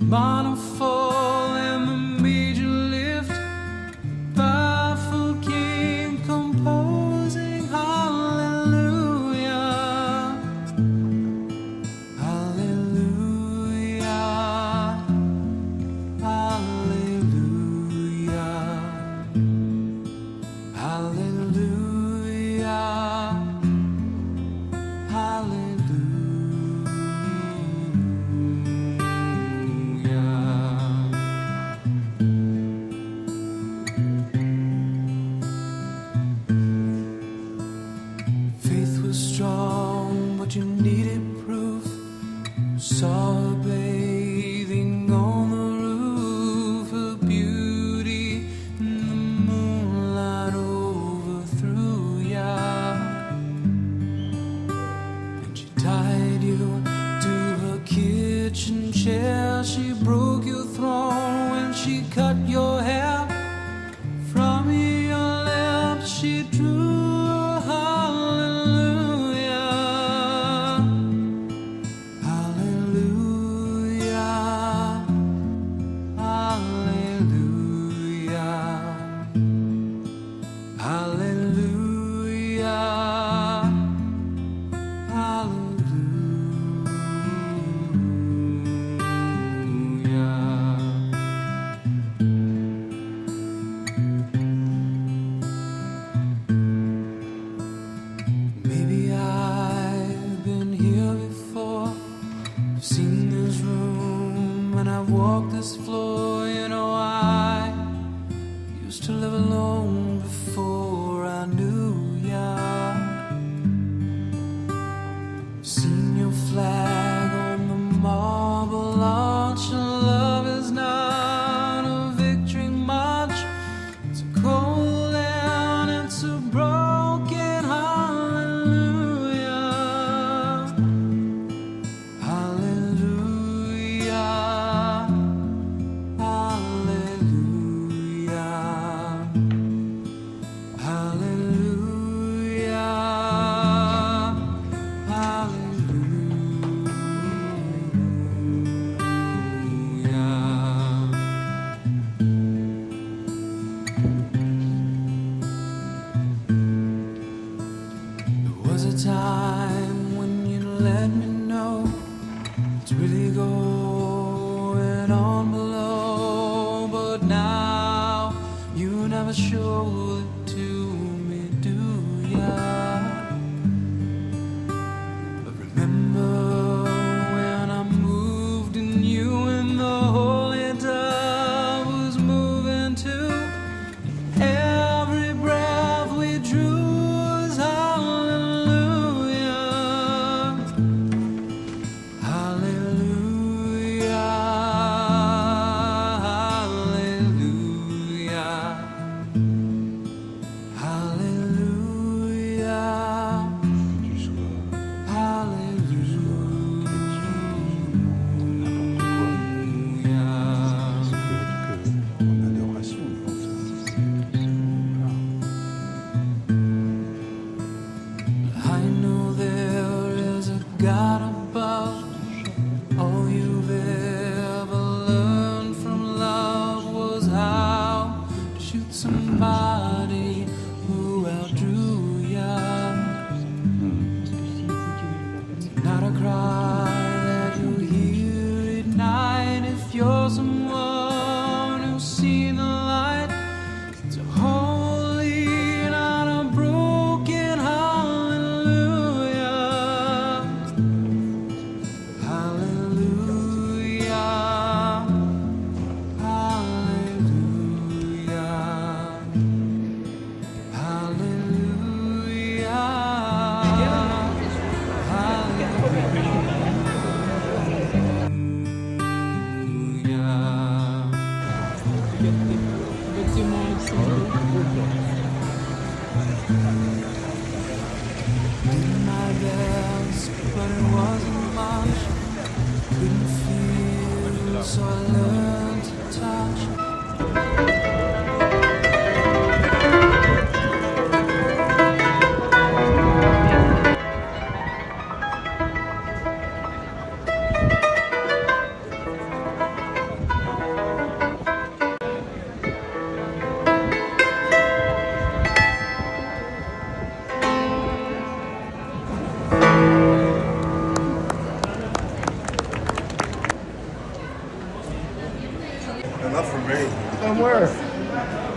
minor fall and the major lift, baffled king composing hallelujah, hallelujah, hallelujah, hallelujah, hallelujah. Faith was strong, but you needed proof. Saw her bathing on the roof, her beauty in the moonlight overthrew ya. And she tied you to her kitchen chair. She broke your throne when she cut your hair. From your lips she drew a hallelujah, hallelujah, hallelujah, hallelujah, Maybe I've been here before. I've seen this room and I've walked this floor. You know, I used to live alone before I knew ya. I've seen your flag on the marble arch. And love is not a victory march. It's a cold and it's a broken hallelujah, hallelujah, hallelujah, hallelujah, There was a time when you let me know it's really going on below, but now you never show it to me, do ya? But remember when I moved in you and the holy dove was moving too. Every breath we drew was hallelujah, hallelujah, hallelujah, hallelujah, I know there is a God above. All you've ever learned from love was how to shoot somebody who outdrew ya. It's not a cry that you hear at night if you're someone who's seen the light. It's a holy, not a broken hallelujah, hallelujah, hallelujah, Did my best, but it wasn't much. Couldn't feel, so I learned to touch. Enough for me. From where?